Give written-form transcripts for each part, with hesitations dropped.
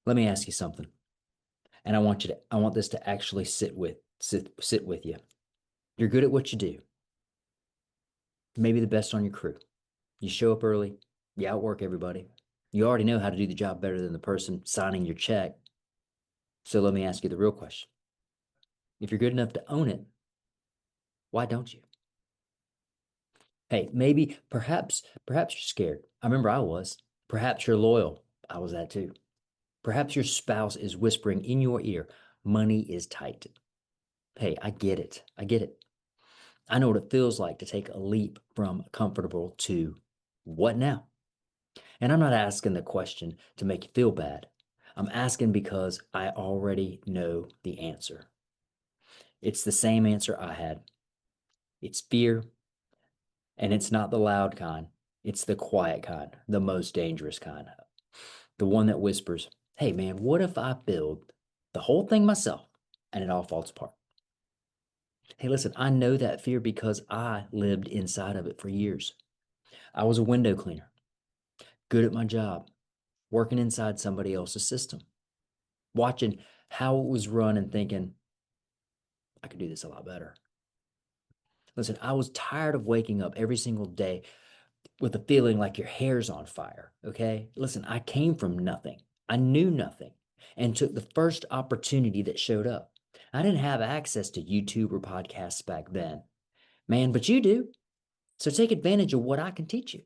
Let me ask you something. And I want this to actually sit with you. You're good at what you do. Maybe the best on your crew. You show up early, you outwork everybody. You already know how to do the job better than the person signing your check. So let me ask you the real question. If you're good enough to own it, why don't you? Hey, maybe, perhaps you're scared. I remember I was. Perhaps you're loyal. I was that too. Perhaps your spouse is whispering in your ear, money is tight. Hey, I get it. I get it. I know what it feels like to take a leap from comfortable to what now? And I'm not asking the question to make you feel bad. I'm asking because I already know the answer. It's the same answer I had. It's fear, and it's not the loud kind. It's the quiet kind, the most dangerous kind. The one that whispers, hey man, what if I build the whole thing myself and it all falls apart? Hey, listen, I know that fear because I lived inside of it for years. I was a window cleaner, good at my job, working inside somebody else's system, watching how it was run and thinking, I could do this a lot better. Listen, I was tired of waking up every single day with a feeling like your hair's on fire. Okay. Listen, I came from nothing. I knew nothing and took the first opportunity that showed up. I didn't have access to YouTube or podcasts back then, man, but you do. So take advantage of what I can teach you.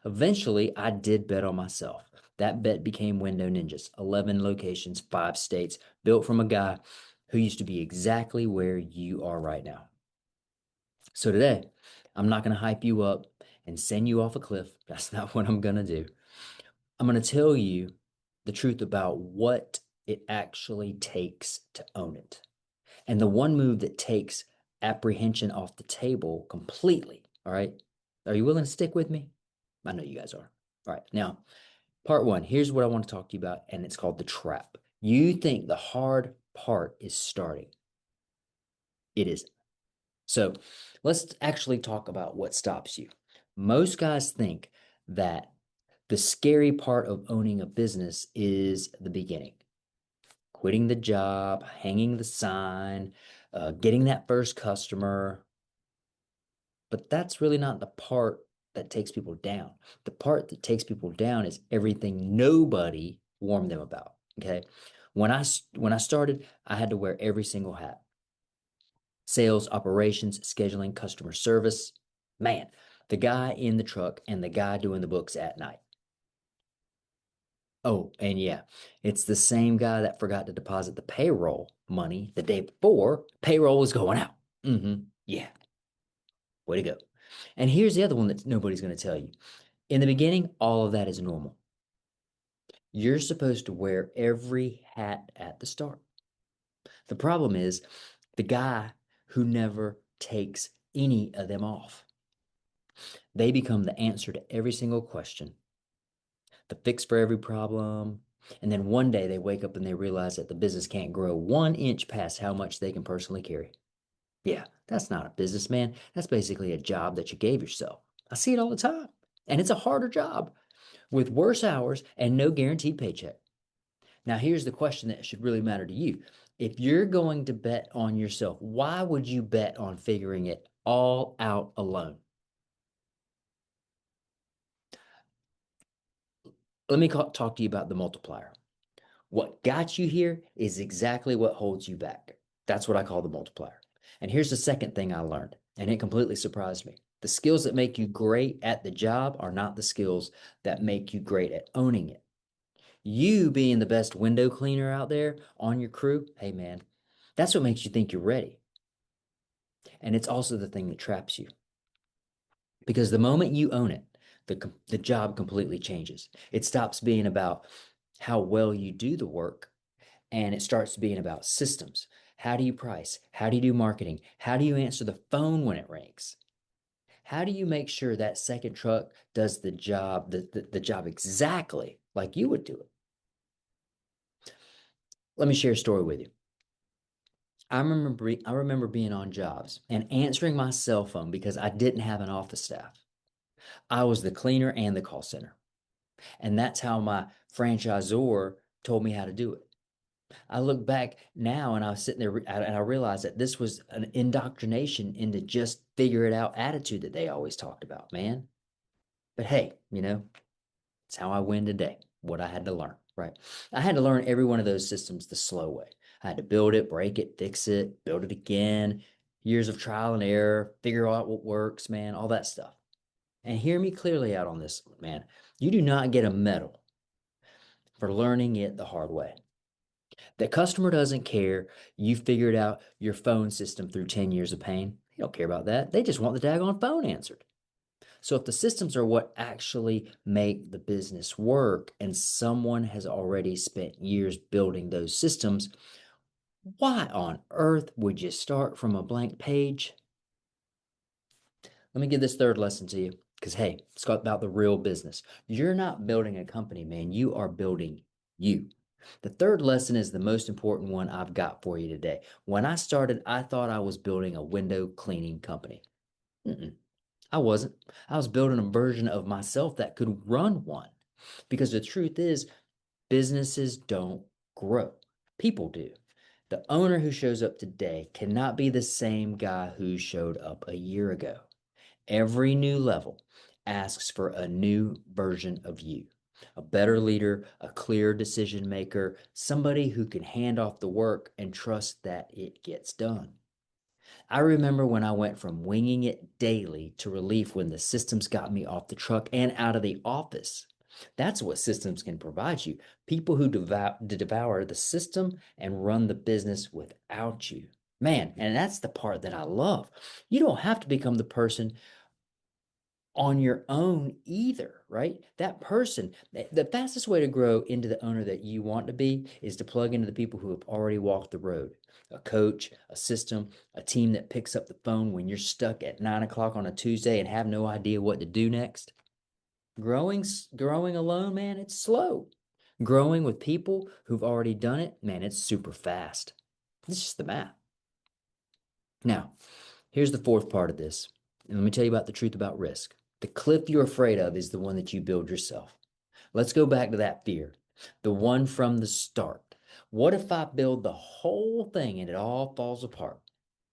Eventually, I did bet on myself. That bet became Window Ninjas, 11 locations, 5 states, built from a guy who used to be exactly where you are right now. So today, I'm not going to hype you up and send you off a cliff. That's not what I'm going to do. I'm going to tell you the truth about what it actually takes to own it. And the one move that takes apprehension off the table completely. All right. Are you willing to stick with me? I know you guys are. All right. Now, part one, here's what I want to talk to you about, and it's called the trap. You think the hard part is starting. It isn't. So let's actually talk about what stops you. Most guys think that the scary part of owning a business is the beginning, quitting the job, hanging the sign, getting that first customer. But that's really not the part that takes people down. The part that takes people down is everything nobody warned them about. Okay. When I started, I had to wear every single hat: sales, operations, scheduling, customer service. Man, the guy in the truck and the guy doing the books at night. Oh, and yeah, it's the same guy that forgot to deposit the payroll money the day before payroll was going out. Yeah, way to go. And here's the other one that nobody's going to tell you. In the beginning, all of that is normal. You're supposed to wear every hat at the start. The problem is the guy who never takes any of them off. They become the answer to every single question, the fix for every problem. And then one day they wake up and they realize that the business can't grow 1 inch past how much they can personally carry. Yeah, that's not a business, man. That's basically a job that you gave yourself. I see it all the time. And it's a harder job with worse hours and no guaranteed paycheck. Now, here's the question that should really matter to you. If you're going to bet on yourself, why would you bet on figuring it all out alone? Let me talk to you about the multiplier. What got you here is exactly what holds you back. That's what I call the multiplier. And here's the second thing I learned, and it completely surprised me. The skills that make you great at the job are not the skills that make you great at owning it. You being the best window cleaner out there on your crew, hey man, that's what makes you think you're ready. And it's also the thing that traps you. Because the moment you own it, the job completely changes. It stops being about how well you do the work and it starts being about systems. How do you price? How do you do marketing? How do you answer the phone when it rings? How do you make sure that second truck does the job, the job exactly like you would do it? Let me share a story with you. I remember being on jobs and answering my cell phone because I didn't have an office staff. I was the cleaner and the call center. And that's how my franchisor told me how to do it. I look back now and I was sitting there and I realized that this was an indoctrination into just figure it out attitude that they always talked about, man. But hey, it's how I win today. What I had to learn, right? I had to learn every one of those systems the slow way. I had to build it, break it, fix it, build it again, years of trial and error, figure out what works, man, all that stuff. And hear me clearly out on this, man. You do not get a medal for learning it the hard way. The customer doesn't care you figured out your phone system through 10 years of pain. They don't care about that. They just want the daggone phone answered. So if the systems are what actually make the business work and someone has already spent years building those systems, why on earth would you start from a blank page? Let me give this third lesson to you because, hey, it's about the real business. You're not building a company, man. You are building you. The third lesson is the most important one I've got for you today. When I started, I thought I was building a window cleaning company. Mm-mm. I wasn't. I was building a version of myself that could run one. Because the truth is, businesses don't grow, people do. The owner who shows up today cannot be the same guy who showed up a year ago. Every new level asks for a new version of you, a better leader, a clear decision maker, somebody who can hand off the work and trust that it gets done. I remember when I went from winging it daily to relief when the systems got me off the truck and out of the office. That's what systems can provide you. People who devour the system and run the business without you. Man, and that's the part that I love. You don't have to become the person on your own either, right? That person, the fastest way to grow into the owner that you want to be is to plug into the people who have already walked the road. A coach, a system, a team that picks up the phone when you're stuck at 9 o'clock on a Tuesday and have no idea what to do next. Growing alone, man, it's slow. Growing with people who've already done it, man, it's super fast. It's just the math. Now, here's the fourth part of this. And let me tell you about the truth about risk. The cliff you're afraid of is the one that you build yourself. Let's go back to that fear, the one from the start. What if I build the whole thing and it all falls apart?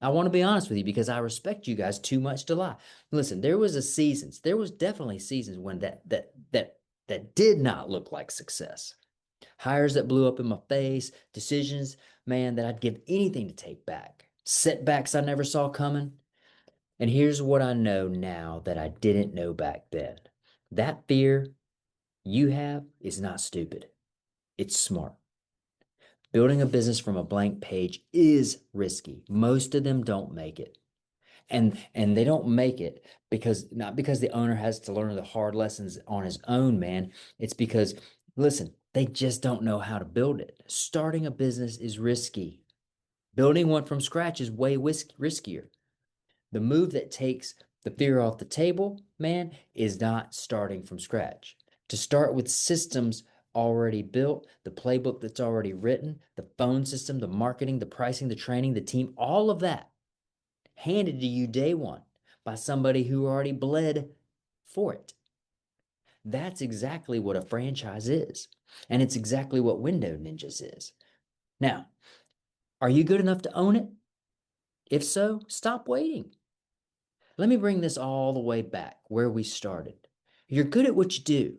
I want to be honest with you because I respect you guys too much to lie. Listen, there was definitely seasons when that did not look like success. Hires that blew up in my face, decisions, man, that I'd give anything to take back. Setbacks I never saw coming. And here's what I know now that I didn't know back then. That fear you have is not stupid. It's smart. Building a business from a blank page is risky. Most of them don't make it. And they don't make it because not because the owner has to learn the hard lessons on his own, man. It's because listen, they just don't know how to build it. Starting a business is risky. Building one from scratch is way riskier. The move that takes the fear off the table, man, is not starting from scratch. To start with systems already built, the playbook that's already written, the phone system, the marketing, the pricing, the training, the team, all of that handed to you day one by somebody who already bled for it. That's exactly what a franchise is. And it's exactly what Window Ninjas is. Now, are you good enough to own it? If so, stop waiting. Let me bring this all the way back where we started. You're good at what you do.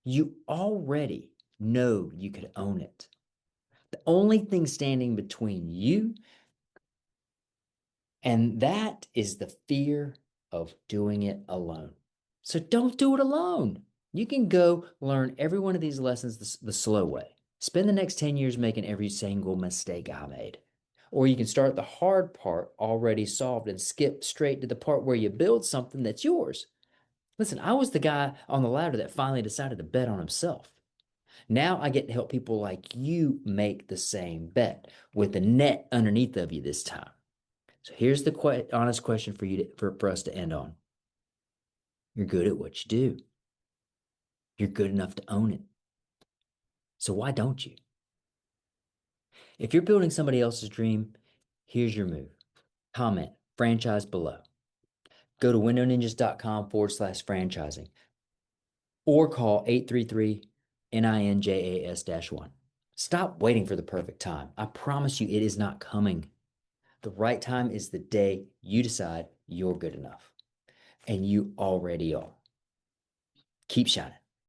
You already know you could own it. The only thing standing between you and that is the fear of doing it alone. So don't do it alone. You can go learn every one of these lessons the slow way. Spend the next 10 years making every single mistake I made. Or you can start the hard part already solved and skip straight to the part where you build something that's yours. Listen, I was the guy on the ladder that finally decided to bet on himself. Now I get to help people like you make the same bet with the net underneath of you this time. So here's the honest question for you for us to end on. You're good at what you do. You're good enough to own it. So why don't you? If you're building somebody else's dream, here's your move. Comment franchise below. Go to windowninjas.com/franchising or call 833 NINJAS-1. Stop waiting for the perfect time. I promise you, it is not coming. The right time is the day you decide you're good enough, and you already are. Keep shining.